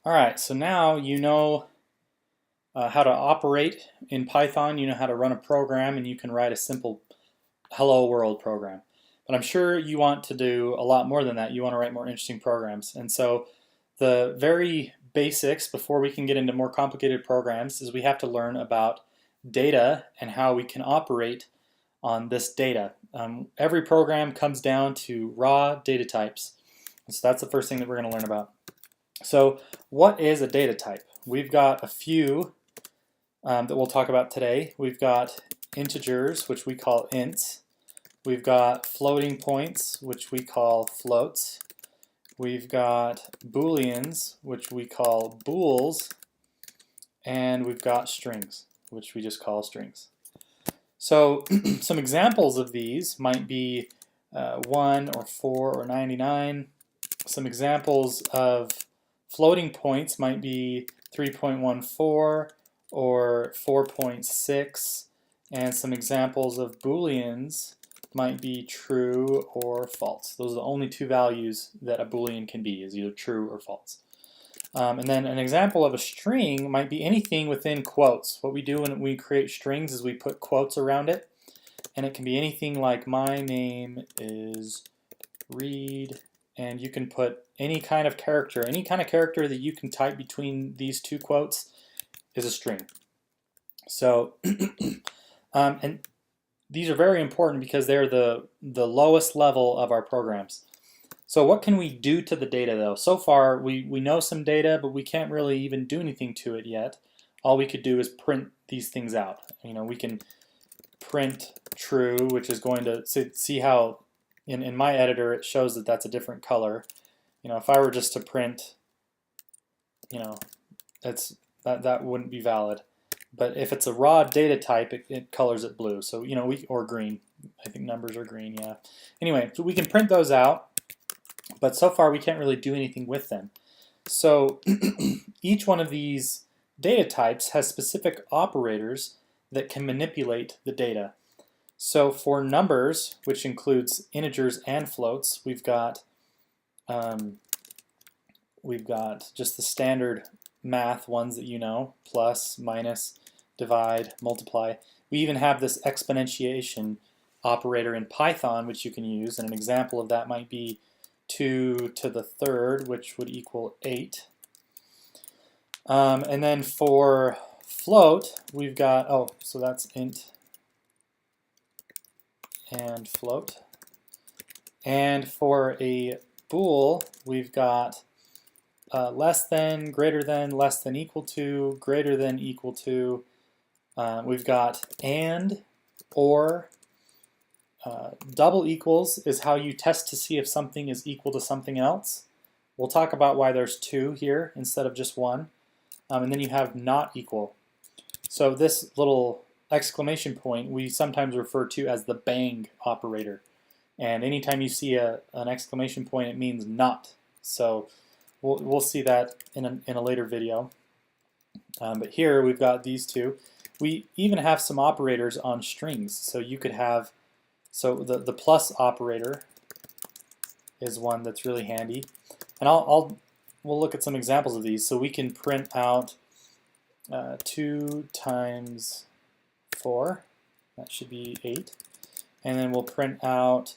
All right, so now you know how to operate in Python. You know how to run a program, and you can write a simple hello world program. But I'm sure you want to do a lot more than that. You want to write more interesting programs. And so the very basics before we can get into more complicated programs is we have to learn about data and how we can operate on this data. Every program comes down to raw data types. And so that's the first thing that we're going to learn about. So what is a data type? We've got a few that we'll talk about today. We've got integers, which we call ints. We've got floating points, which we call floats. We've got booleans, which we call bools. And we've got strings, which we just call strings. So some examples of these might be 1 or 4 or 99. Some examples of floating points might be 3.14 or 4.6, and some examples of booleans might be true or false. Those are the only two values that a boolean can be, is either true or false. And then an example of a string might be anything within quotes. What we do when we create strings is we put quotes around it, and it can be anything like my name is Reed, and you can put any kind of character that you can type between these two quotes is a string. So, and these are very important because they're the lowest level of our programs. So what can we do to the data though? So far we know some data, but we can't really even do anything to it yet. All we could do is print these things out. We can print true, which is going to see how in my editor it shows that that's a different color. If I were just to print, that wouldn't be valid. But if it's a raw data type, it colors it blue. So or green. I think numbers are green. Yeah. Anyway, so we can print those out, but so far we can't really do anything with them. So each one of these data types has specific operators that can manipulate the data. So for numbers, which includes integers and floats, we've got just the standard math ones that you know: plus, minus, divide, multiply. We even have this exponentiation operator in Python, which you can use, and an example of that might be 2 to the third, which would equal 8. And then for float, we've got, so that's int and float. And for a bool, we've got less than, greater than, less than, equal to, greater than, equal to. We've got and, or. Double equals is how you test to see if something is equal to something else. We'll talk about why there's two here instead of just one. And then you have not equal. So this little exclamation point we sometimes refer to as the bang operator. And anytime you see an exclamation point, it means not. So we'll see that in a later video. But here we've got these two. We even have some operators on strings. So you could have, the plus operator is one that's really handy. And we'll look at some examples of these. So we can print out 2 times 4. That should be 8. And then we'll print out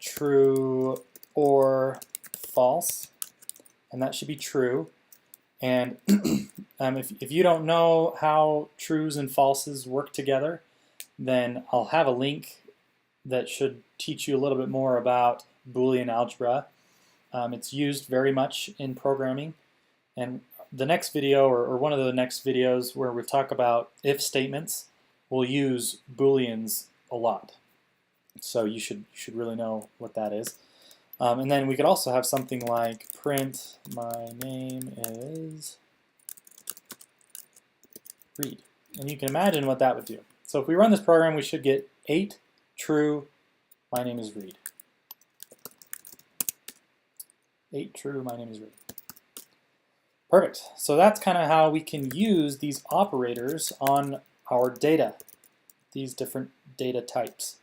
true or false. And that should be true. And if you don't know how trues and falses work together, then I'll have a link that should teach you a little bit more about Boolean algebra. It's used very much in programming. And the next video, or one of the next videos where we talk about if statements, we'll use Booleans a lot. So you should really know what that is. And then we could also have something like print my name is Reed. And you can imagine what that would do. So if we run this program, we should get 8 true, my name is Reed. 8 true, my name is Reed. Perfect. So that's kind of how we can use these operators on our data, these different data types.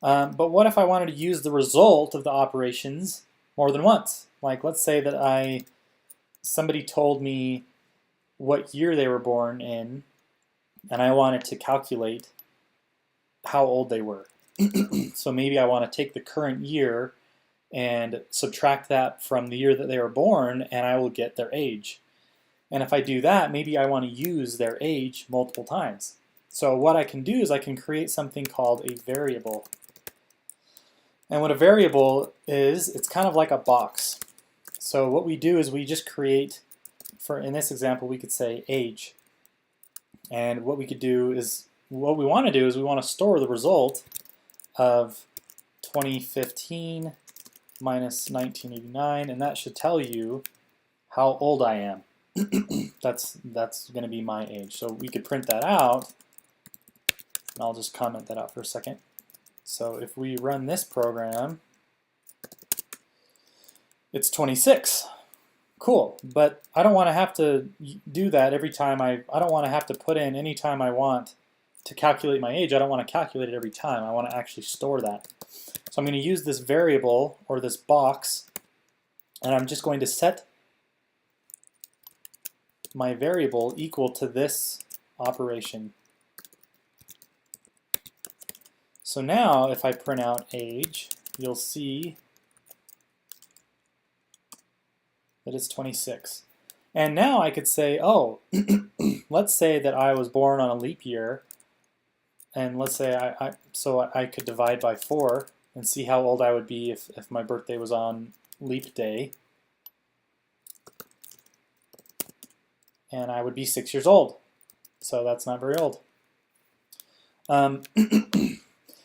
But what if I wanted to use the result of the operations more than once? Like let's say that somebody told me what year they were born in, and I wanted to calculate how old they were. So maybe I want to take the current year and subtract that from the year that they were born, and I will get their age. And if I do that, maybe I want to use their age multiple times. So what I can do is I can create something called a variable. And what a variable is, it's kind of like a box. So what we do is we just create, in this example, we could say age. And what we could do is, what we want to do is we want to store the result of 2015 minus 1989, and that should tell you how old I am. That's going to be my age. So we could print that out, and I'll just comment that out for a second. So if we run this program, it's 26. Cool, but I don't want to have to do that every time I don't want to have to put in any time I want to calculate my age. I don't want to calculate it every time. I want to actually store that. So I'm going to use this variable, or this box, and I'm just going to set my variable equal to this operation. So now if I print out age, you'll see that it's 26. And now I could say, oh, let's say that I was born on a leap year, and let's say I could divide by 4 and see how old I would be if my birthday was on leap day. And I would be 6 years old. So that's not very old.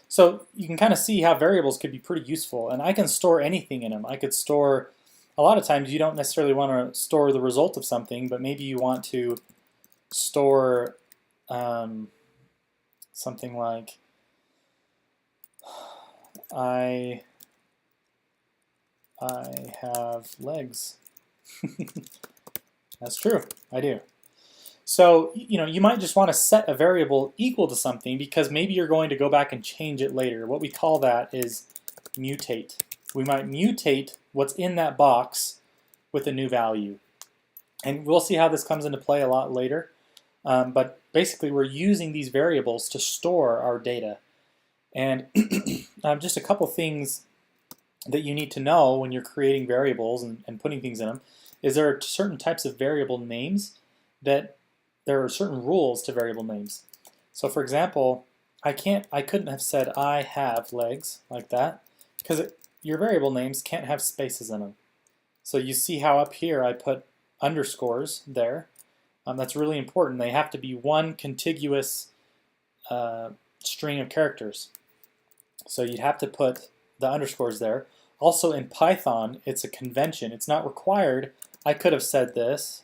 So you can kind of see how variables could be pretty useful. And I can store anything in them. I could store, a lot of times you don't necessarily want to store the result of something, but maybe you want to store something like, I have legs. That's true, I do. So, you might just want to set a variable equal to something because maybe you're going to go back and change it later. What we call that is mutate. We might mutate what's in that box with a new value. And we'll see how this comes into play a lot later. But basically, we're using these variables to store our data. And just a couple things that you need to know when you're creating variables and putting things in them is there are certain types of variable names that there are certain rules to variable names. So for example, I couldn't have said I have legs like that because your variable names can't have spaces in them. So you see how up here I put underscores there. That's really important. They have to be one contiguous string of characters. So you'd have to put the underscores there. Also in Python, it's a convention. It's not required. I could have said this.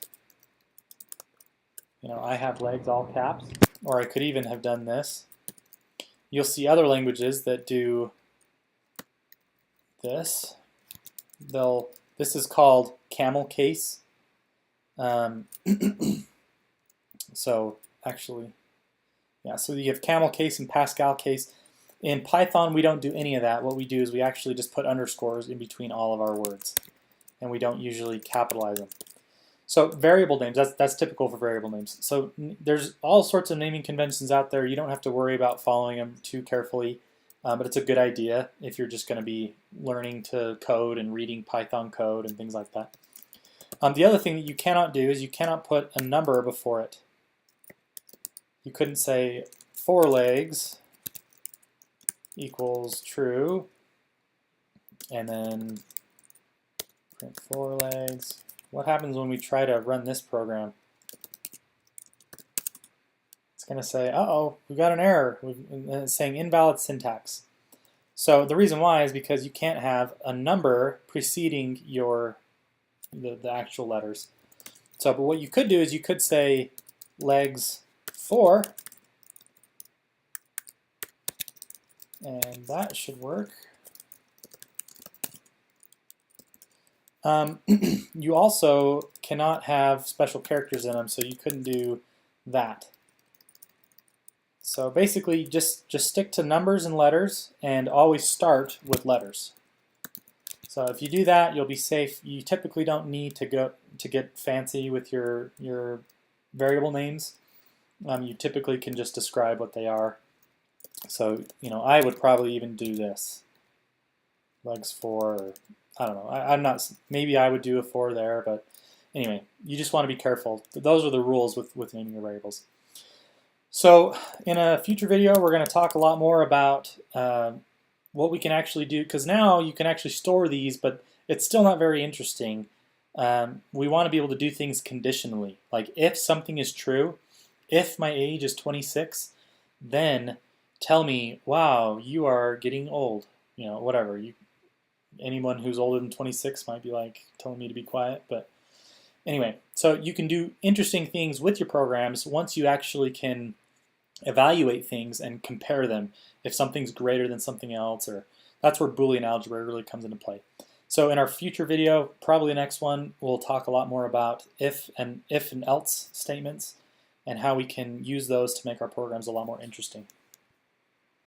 I have legs, all caps. Or I could even have done this. You'll see other languages that do this. This is called camel case. So actually, yeah, so you have camel case and Pascal case. In Python, we don't do any of that. What we do is we actually just put underscores in between all of our words. And we don't usually capitalize them. So variable names, that's typical for variable names. So there's all sorts of naming conventions out there. You don't have to worry about following them too carefully, but it's a good idea if you're just going to be learning to code and reading Python code and things like that. The other thing that you cannot do is you cannot put a number before it. You couldn't say 4 legs equals true, and then print 4 legs. What happens when we try to run this program? It's going to say, uh-oh, we got an error. It's saying invalid syntax. So the reason why is because you can't have a number preceding the actual letters. So, but what you could do is you could say legs 4, and that should work. You also cannot have special characters in them, so you couldn't do that. So basically, just stick to numbers and letters, and always start with letters. So if you do that, you'll be safe. You typically don't need to get fancy with your variable names. You typically can just describe what they are. So I would probably even do this, legs 4. Or, I don't know. I'm not. Maybe I would do a 4 there, but anyway, you just want to be careful. Those are the rules with naming your variables. So in a future video, we're going to talk a lot more about what we can actually do, because now you can actually store these, but it's still not very interesting. We want to be able to do things conditionally. Like if something is true, if my age is 26, then tell me, wow, you are getting old. Whatever. Anyone who's older than 26 might be like telling me to be quiet, but anyway, so you can do interesting things with your programs once you actually can evaluate things and compare them if something's greater than something else, or that's where Boolean algebra really comes into play. So in our future video, probably the next one, we'll talk a lot more about if and else statements and how we can use those to make our programs a lot more interesting.